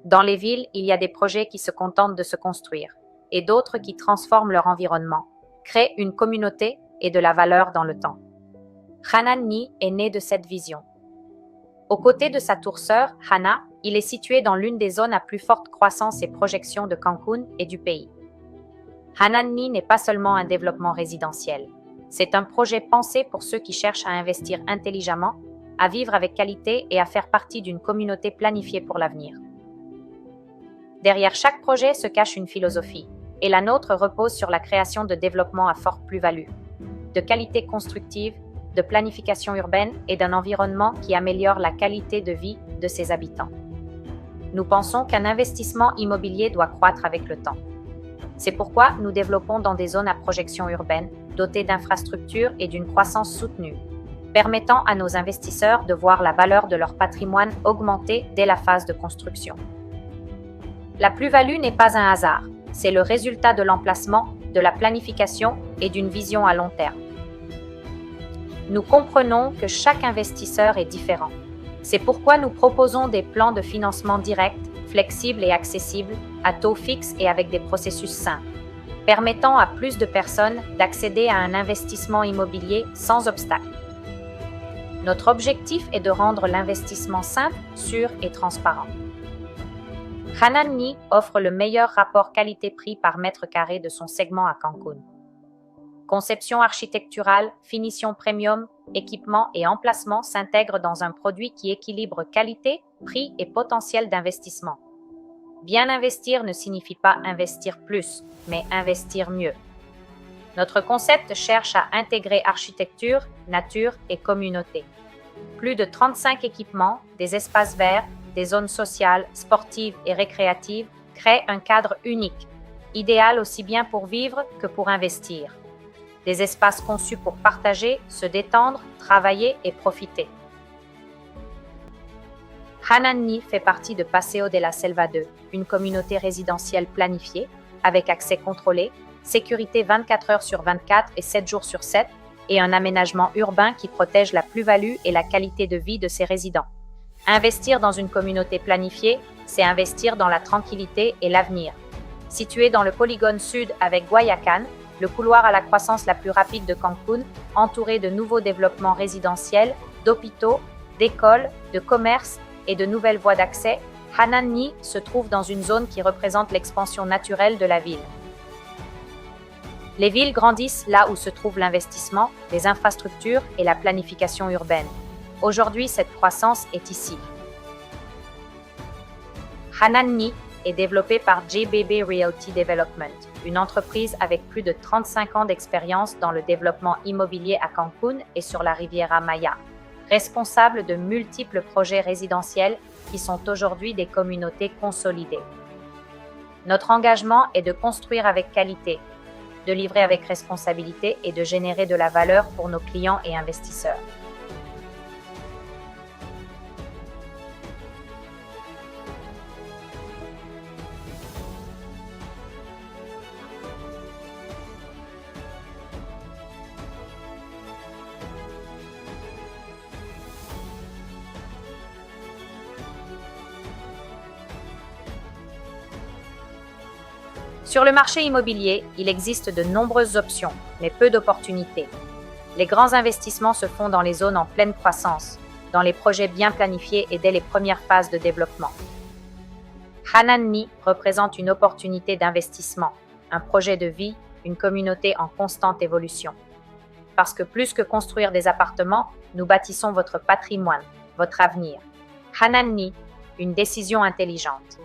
Dans les villes, il y a des projets qui se contentent de se construire et d'autres qui transforment leur environnement, créent une communauté et de la valeur dans le temps. Hanan Ni est né de cette vision. Aux côtés de sa tour sœur, Hana, il est situé dans l'une des zones à plus forte croissance et projection de Cancun et du pays. Hanan Ni n'est pas seulement un développement résidentiel. C'est un projet pensé pour ceux qui cherchent à investir intelligemment, à vivre avec qualité et à faire partie d'une communauté planifiée pour l'avenir. Derrière chaque projet se cache une philosophie, et la nôtre repose sur la création de développements à forte plus-value, de qualité constructive, de planification urbaine et d'un environnement qui améliore la qualité de vie de ses habitants. Nous pensons qu'un investissement immobilier doit croître avec le temps. C'est pourquoi nous développons dans des zones à projection urbaine, dotées d'infrastructures et d'une croissance soutenue, permettant à nos investisseurs de voir la valeur de leur patrimoine augmenter dès la phase de construction. La plus-value n'est pas un hasard, c'est le résultat de l'emplacement, de la planification et d'une vision à long terme. Nous comprenons que chaque investisseur est différent. C'est pourquoi nous proposons des plans de financement directs, flexibles et accessibles, à taux fixe et avec des processus simples, permettant à plus de personnes d'accéder à un investissement immobilier sans obstacle. Notre objectif est de rendre l'investissement simple, sûr et transparent. Hanan Ni offre le meilleur rapport qualité-prix par mètre carré de son segment à Cancun. Conception architecturale, finition premium, équipement et emplacement s'intègrent dans un produit qui équilibre qualité, prix et potentiel d'investissement. Bien investir ne signifie pas investir plus, mais investir mieux. Notre concept cherche à intégrer architecture, nature et communauté. Plus de 35 équipements, des espaces verts, des zones sociales, sportives et récréatives créent un cadre unique, idéal aussi bien pour vivre que pour investir. Des espaces conçus pour partager, se détendre, travailler et profiter. Hanan Ni fait partie de Paseo de la Selva 2, une communauté résidentielle planifiée, avec accès contrôlé, sécurité 24 heures sur 24 et 7 jours sur 7, et un aménagement urbain qui protège la plus-value et la qualité de vie de ses résidents. Investir dans une communauté planifiée, c'est investir dans la tranquillité et l'avenir. Situé dans le polygone sud avec Guayacan, le couloir à la croissance la plus rapide de Cancun, entouré de nouveaux développements résidentiels, d'hôpitaux, d'écoles, de commerces et de nouvelles voies d'accès, Hanan Ni se trouve dans une zone qui représente l'expansion naturelle de la ville. Les villes grandissent là où se trouve l'investissement, les infrastructures et la planification urbaine. Aujourd'hui, cette croissance est ici. Hanan Ni est développé par JBB Realty Development, une entreprise avec plus de 35 ans d'expérience dans le développement immobilier à Cancun et sur la Riviera Maya, responsable de multiples projets résidentiels qui sont aujourd'hui des communautés consolidées. Notre engagement est de construire avec qualité, de livrer avec responsabilité et de générer de la valeur pour nos clients et investisseurs. Sur le marché immobilier, il existe de nombreuses options, mais peu d'opportunités. Les grands investissements se font dans les zones en pleine croissance, dans les projets bien planifiés et dès les premières phases de développement. Hanan Ni représente une opportunité d'investissement, un projet de vie, une communauté en constante évolution. Parce que plus que construire des appartements, nous bâtissons votre patrimoine, votre avenir. Hanan Ni, une décision intelligente.